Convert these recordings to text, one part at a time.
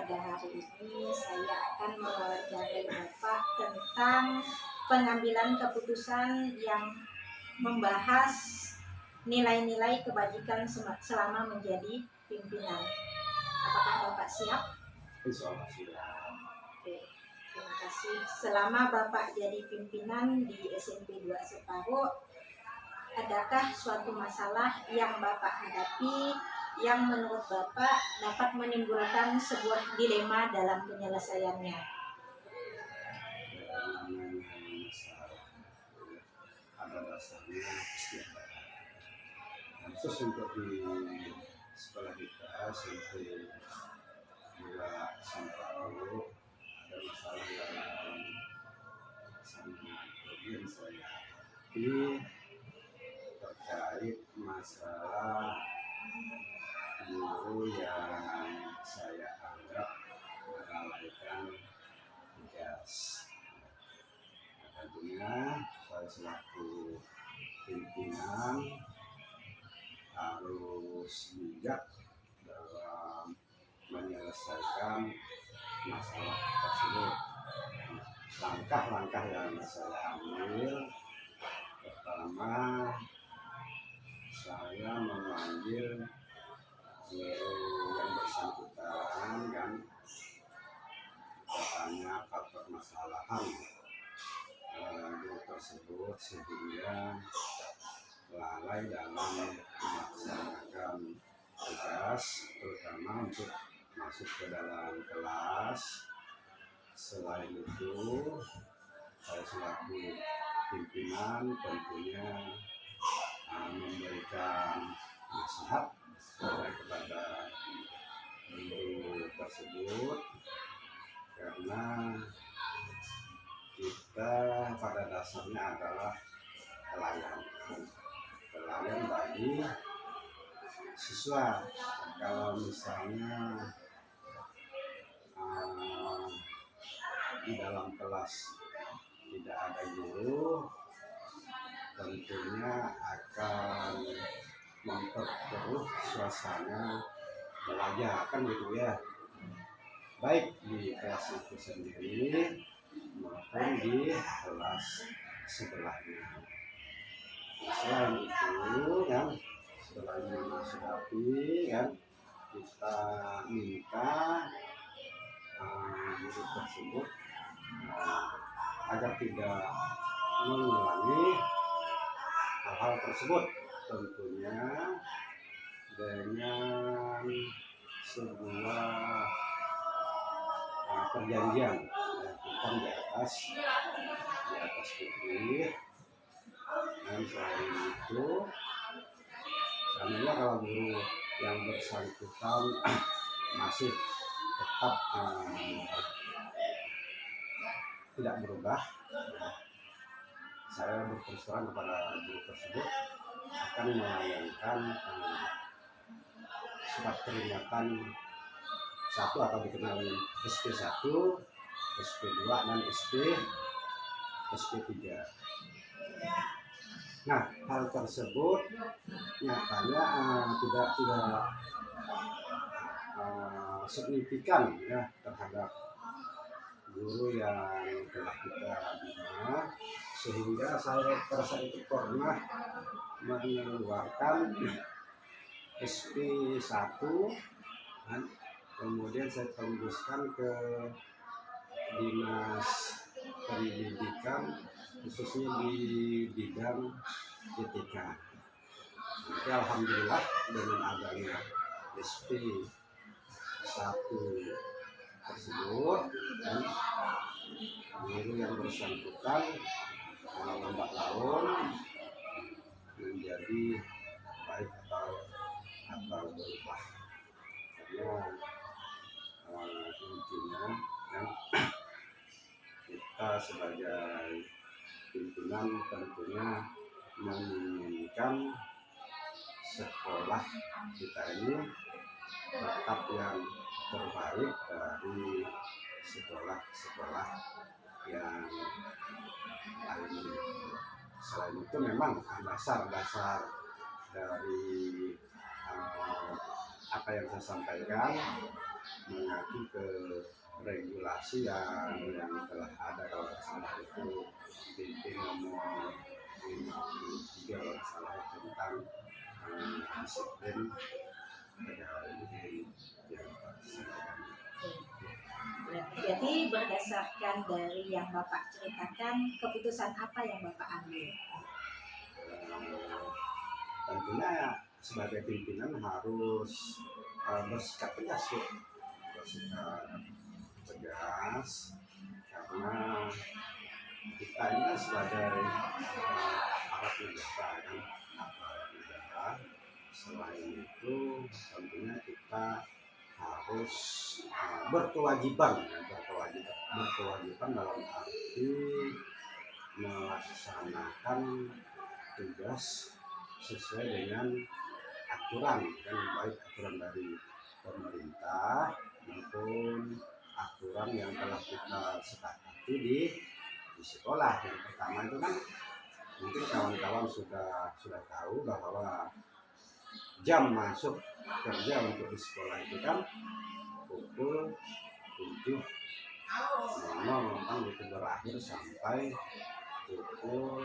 pada hari ini saya akan mewawancarai Bapak tentang pengambilan keputusan yang membahas nilai-nilai kebajikan selama menjadi pimpinan. Apakah Bapak siap? Insya Allah siap. Oke, terima kasih. Selama Bapak jadi pimpinan di SMP 2 Separuh, adakah suatu masalah yang Bapak hadapi yang menurut Bapak dapat menimbulkan sebuah dilema dalam penyelesaiannya? Ada dasarnya istiadat. Khusus untuk di sekolah kita SMP 2 Separuh ada masalah yang sangat urgent saya. Ini terkait masalah guru yang saya anggap melalaikan tugas. Tentunya saya selaku pimpinan harus bijak dalam menyelesaikan masalah tersebut. Langkah-langkah yang saya ambil, pertama saya memanggil guru yang bersangkutan kan, bertanya apa permasalahan guru tersebut sehingga lalai dalam melaksanakan tugas, terutama untuk masuk ke dalam kelas. Selain itu, saya selaku pimpinan tentunya memberikan nasihat kepada guru tersebut, karena kita pada dasarnya adalah pelayan bagi siswa. Kalau misalnya di dalam kelas tidak ada guru, tentunya akan memperkeruh suasana belajar, kan gitu ya, baik di kelas itu sendiri maupun di kelas sebelahnya. Selain itu kan, selain menasihati kan, kita minta guru tersebut agar tidak mengulangi hal-hal tersebut, tentunya dengan sebuah perjanjian yang di atas fikih. Dan selain itu, seandainya kalau guru yang bersangkutan masih tetap tidak berubah, saya berterus terang kepada guru tersebut akan melayangkan surat peringatan 1 atau dikenal SP1, SP2 dan SP3. Nah, hal tersebut nyatanya tidak signifikan ya terhadap guru yang telah kita bina, sehingga saya pada saat itu pernah mengeluarkan SP1 dan kemudian saya tembuskan ke Dinas Pendidikan, khususnya di bidang ITK. Jadi alhamdulillah dengan adanya SP1 tersebut dan guru yang bersangkutan lambat laun menjadi baik atau berubah. Karena intinya kan, kita sebagai pimpinan tentunya menginginkan sekolah kita ini tetap yang terbaik dari sekolah-sekolah yang lain. Selain itu memang dasar-dasar dari apa yang saya sampaikan mengacu ke regulasi yang telah ada kalau tidak salah itu PP nomor 53 kalau tidak salah tentang disiplin pegawai negeri yang disampaikan. Jadi berdasarkan dari yang Bapak ceritakan, keputusan apa yang Bapak ambil? Tentunya sebagai pimpinan harus bersikap tegas, Bu. Bersikap tegas karena kita ini kan sebagai aparat negara kan, aparat negara. Selain itu tentunya kita harus berkewajiban dalam arti melaksanakan tugas sesuai dengan aturan kan, baik aturan dari pemerintah maupun aturan yang telah kita sepakati di sekolah. Yang pertama itu kan mungkin kawan-kawan sudah tahu bahwa jam masuk kerja untuk di sekolah itu kan pukul 7.00 kan itu berakhir sampai pukul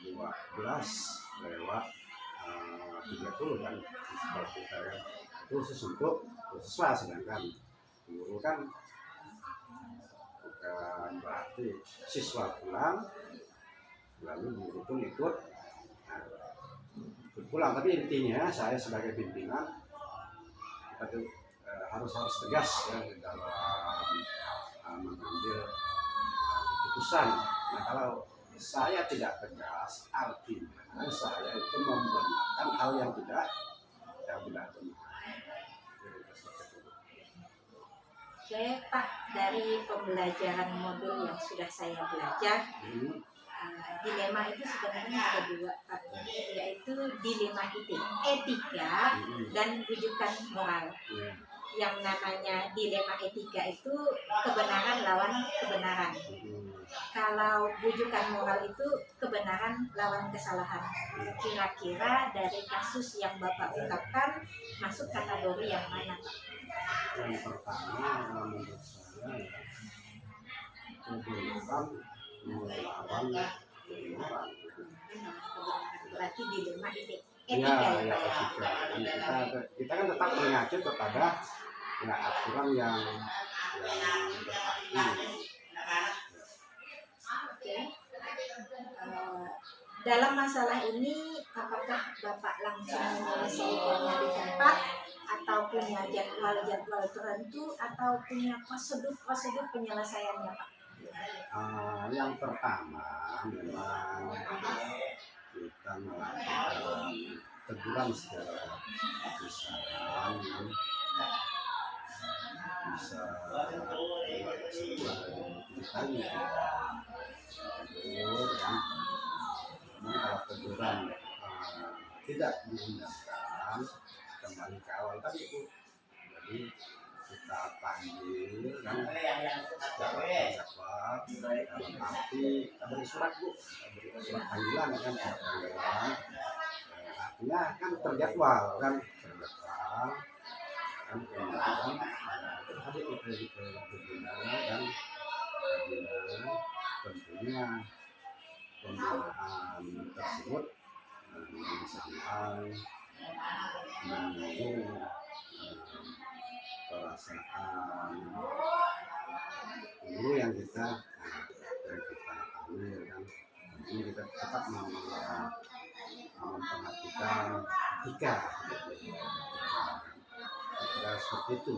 12:30 kan di sekolah kita kan. Itu khusus untuk siswa, sedangkan guru kan bukan berarti siswa pulang lalu guru pun ikut pulang. Tapi intinya saya sebagai pimpinan kita tuh harus tegas ya dalam mengambil keputusan. Nah, kalau saya tidak tegas, artinya saya itu membenarkan hal yang tidak benar. Oke Pak, dari pembelajaran modul yang sudah saya belajar, dilema itu sebenarnya ada dua, Pak, yaitu dilema etika dan rujukan moral. Yang namanya dilema etika itu kebenaran lawan kebenaran. Kalau rujukan moral itu kebenaran lawan kesalahan. Kira-kira dari kasus yang Bapak ungkapkan masuk kategori yang mana, Pak? Yang pertama menurut saya kebenaran melawan kebenaran. Berarti dilema etika Ya, etika. Kita kan tetap mengacu kepada aturan yang berlaku. Oke. Dalam masalah ini, apakah Bapak langsung menyelesaikannya di tempat atau punya jadwal tertentu atau punya prosedur penyelesaiannya, Pak? Yang pertama memang kita melakukan teguran secara besaran, bisa ditanya kalau teguran tidak dihindarkan kembali ke awal tadi itu. Jadi kita panggil kan secara jadwal dalam arti kita beri surat, Bu, surat panggilan kan, artinya kan terjadwal kan kemudian tadi kita berbina dan tentunya pembinaan tersebut sampai menyinggung perasaan guru yang kita ambil kan. Ini kita tetap memperhatikan etika seperti itu.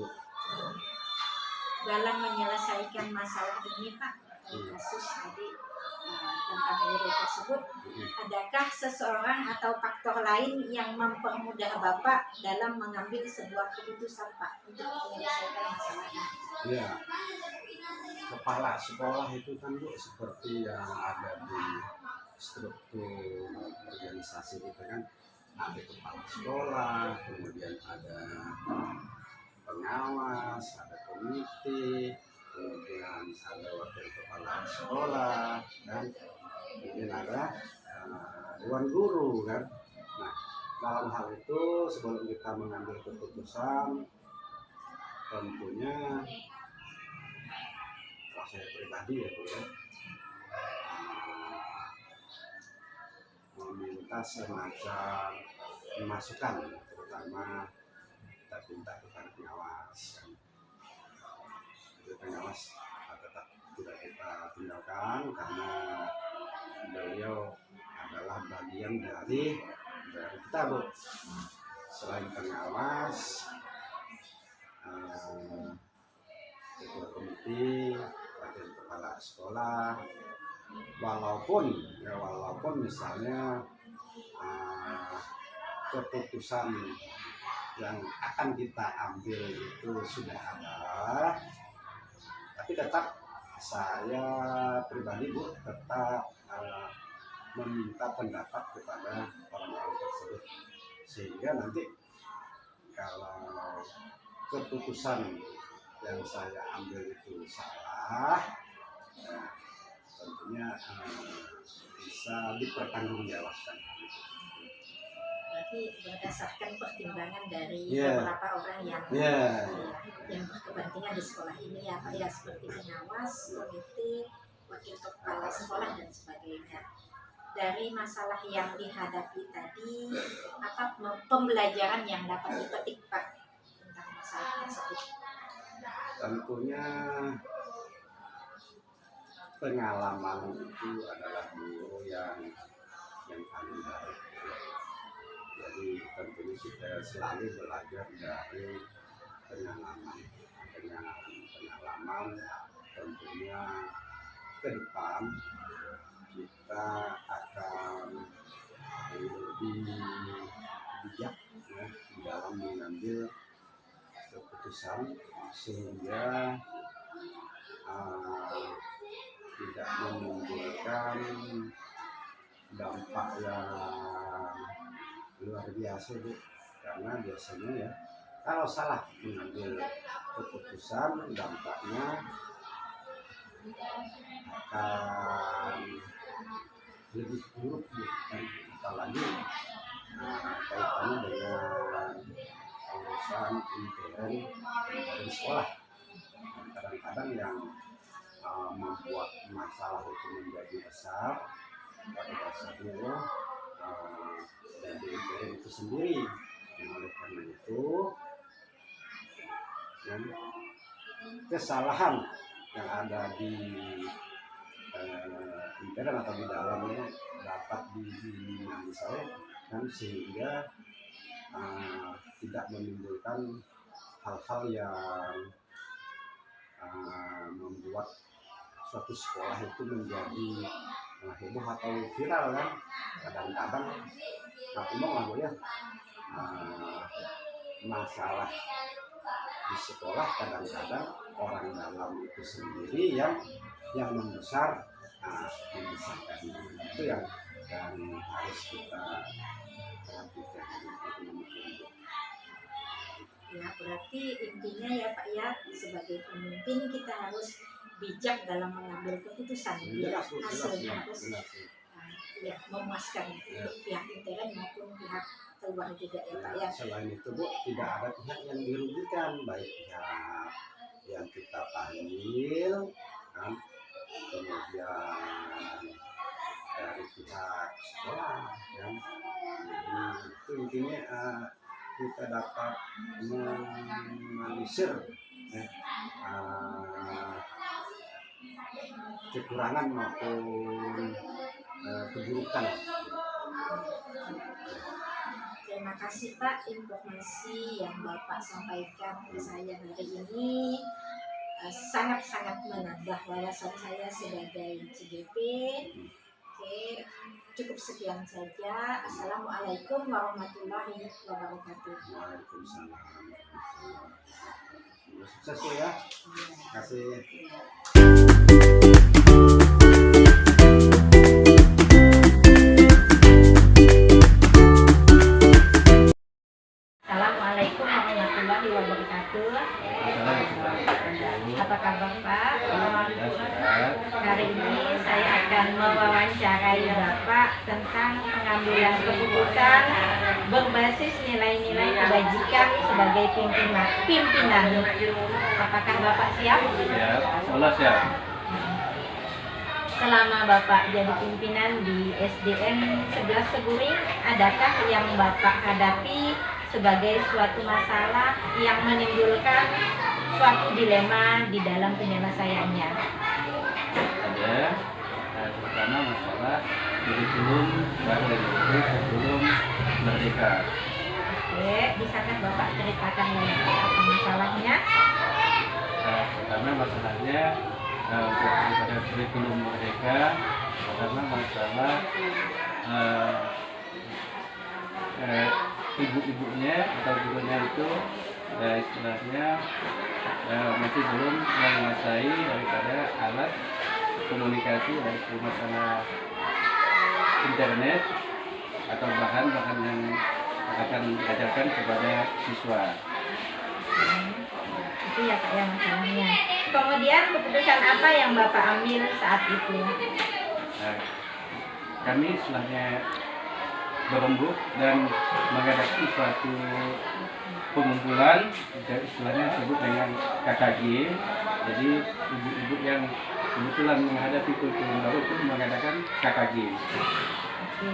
Dalam menyelesaikan masalah ini, Pak, kasus tadi tentang guru tersebut, adakah seseorang atau faktor lain yang mempermudah Bapak dalam mengambil sebuah keputusan, Pak, untuk menyelesaikan masalah ini? Ya, kepala sekolah itu kan, Bu, seperti yang ada di struktur organisasi kita kan, ada kepala sekolah, kemudian ada pengawas, ada komite, kemudian ada wakil kepala sekolah, dan kemudian ada dewan guru kan. Nah, dalam hal itu sebelum kita mengambil keputusan, tentunya kalau saya pribadi ya Bu ya, meminta semacam masukan, terutama kita minta kepada pengawas kan. Jadi pengawas tetap tidak kita tinggalkan karena beliau adalah bagian dari kita Bu. Selain pengawas, ketua komite, wakil kepala sekolah, walaupun misalnya keputusan yang akan kita ambil itu sudah ada, tapi tetap saya pribadi Bu tetap meminta pendapat kepada orang-orang tersebut, sehingga nanti kalau keputusan yang saya ambil itu salah, tentunya bisa dipertanggungjawabkan. Berarti berdasarkan pertimbangan dari Yeah. beberapa orang yang Yeah. yang berkepentingan di sekolah ini ya Pak ya, seperti pengawas, komite, wakil kepala sekolah dan sebagainya. Dari masalah yang dihadapi tadi, apa pembelajaran yang dapat dipetik Pak tentang masalah tersebut? Tentunya pengalaman itu adalah guru yang paling baik. Jadi tentunya kita selalu belajar dari pengalaman. Tentunya ke depan kita akan lebih bijak ya, di dalam mengambil keputusan, sehingga tidak menimbulkan dampak yang luar biasa Bu. Karena biasanya ya kalau salah mengambil keputusan, dampaknya akan lebih buruk Bu. Apalagi kaitannya dengan urusan intern dari sekolah. Kadang-kadang yang membuat masalah itu menjadi besar pada dasarnya ya dari intern itu sendiri. Oleh karena itu kesalahan yang ada di intern atau di dalamnya dapat diselesaikan sehingga tidak menimbulkan hal-hal yang membuat suatu sekolah itu menjadi heboh atau viral kan. Kadang-kadang umum ya masalah di sekolah, kadang-kadang orang dalam itu sendiri yang membesarkan itu yang harus kita perhatikan. Ya, berarti intinya ya Pak ya, sebagai pemimpin kita harus bijak dalam mengambil keputusan. Jelas, Hasilnya harus jelas. Ya, memuaskan untuk pihak intern maupun pihak keluar juga ya Pak ya. Selain itu Bu, tidak ada pihak yang dirugikan, baik pihak yang kita panggil kan, kemudian dari pihak sekolah kan. Jadi itu intinya kita dapat meminimalisir kekurangan maupun keburukan. Terima kasih Pak, informasi yang Bapak sampaikan ke saya hari ini sangat-sangat menambah wawasan saya sebagai CGP. Oke, cukup sekian saja. Assalamualaikum warahmatullahi wabarakatuh. Waalaikumsalam. Sukses ya. Terima kasih. Assalamualaikum warahmatullahi warahmatullahi wabarakatuh. Apa kabar Pak? Hari ini saya akan mewawancarai Bapak tentang pengambilan keputusan berbasis nilai-nilai kebajikan sebagai pimpinan. Apakah Bapak siap? Siap, Allah siap. Selama Bapak jadi pimpinan di SDN 11 Seguring, adakah yang Bapak hadapi sebagai suatu masalah yang menimbulkan suatu dilema di dalam penyelesaiannya? Ada, terutama masalah kurikulum baru dari sebelum merdeka. Oke, bisakah Bapak ceritakan apa masalahnya? Pertama masalahnya pada kurikulum merdeka, karena masalah ibu-ibunya atau gurunya itu istilahnya masih belum menguasai daripada alat komunikasi dari masalah internet atau bahan-bahan yang akan diajarkan kepada siswa. Itu ya Pak ya masalahnya. Kemudian keputusan apa yang Bapak ambil saat itu? Kami istilahnya berembuk dan mengadakan suatu pengumpulan, istilahnya disebut dengan KKG. Jadi ibu-ibu yang kebetulan menghadapi kurikulum baru itu mengadakan KKG. Oke.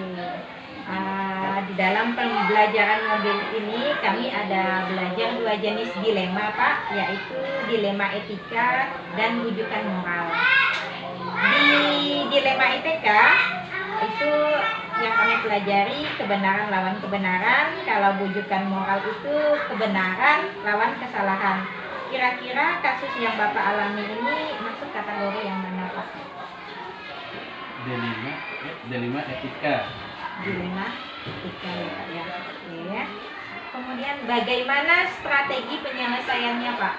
Di dalam pembelajaran modul ini kami ada belajar dua jenis dilema Pak, yaitu dilema etika dan wujudan moral. Di dilema etika itu yang kami pelajari kebenaran lawan kebenaran, kalau wujudan moral itu kebenaran lawan kesalahan. Kira-kira kasus yang Bapak alami ini masuk kategori yang mana Pak? Dilema etika. Dilema etika ya Pak ya. Oke. Kemudian bagaimana strategi penyelesaiannya Pak?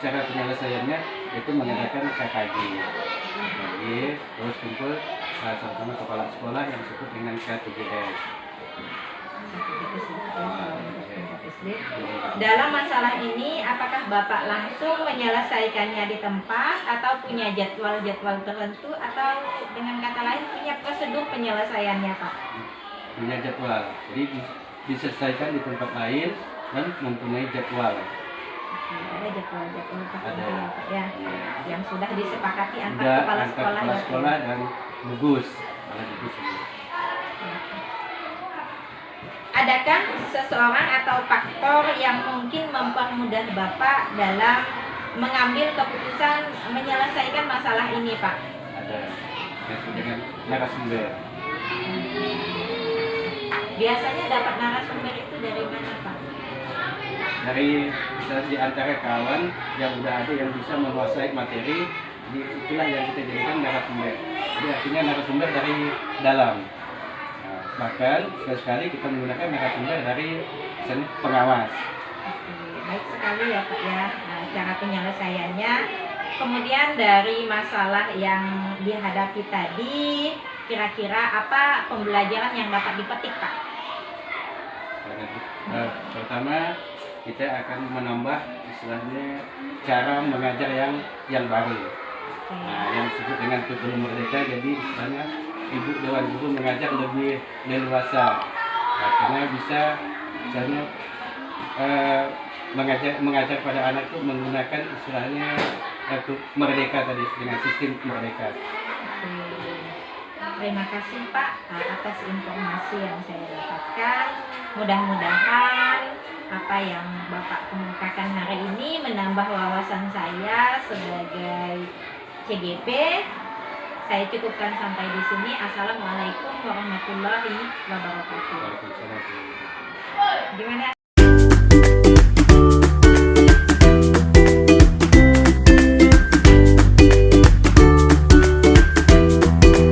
Cara penyelesaiannya itu mengadakan KKG. Terus kumpul sama kepala sekolah yang disebut dengan K3S. Dalam masalah ini, apakah Bapak langsung menyelesaikannya di tempat atau punya jadwal-jadwal tertentu atau dengan kata lain punya prosedur penyelesaiannya Pak? Punya jadwal, jadi diselesaikan di tempat lain dan mempunyai jadwal. Ada jadwal-jadwal tertentu Ada. ya Pak ya, yang sudah disepakati antar Ada kepala antar sekolah. kepala ya, Pak? sekolah dan gugus. Adakah seseorang atau faktor yang mungkin mempermudah Bapak dalam mengambil keputusan menyelesaikan masalah ini Pak? Ada dengan narasumber. Biasanya dapat narasumber itu dari mana Pak? Dari di antara kawan yang udah ada yang bisa menguasai materi, itulah yang kita jadikan narasumber. Jadi artinya narasumber dari dalam. Bahkan sekali-sekali kita menggunakan narasumber dari misalnya pengawas. Baik sekali ya Pak ya, cara penyelesaiannya. Kemudian dari masalah yang dihadapi tadi, kira-kira apa pembelajaran yang dapat dipetik Pak? Pertama, kita akan menambah istilahnya cara mengajar yang baru. Nah, yang disebut dengan kurikulum merdeka, jadi istilahnya ibu dewan guru mengajar lebih leluasa, karena bisa misalnya mengajar pada anak itu menggunakan istilahnya merdeka tadi, dengan sistem merdeka. Terima kasih Pak atas informasi yang saya dapatkan. Mudah-mudahan apa yang Bapak kemukakan hari ini menambah wawasan saya sebagai CGP. Saya cukupkan sampai di sini. Assalamualaikum warahmatullahi wabarakatuh. Waalaikumsalam. Gimana?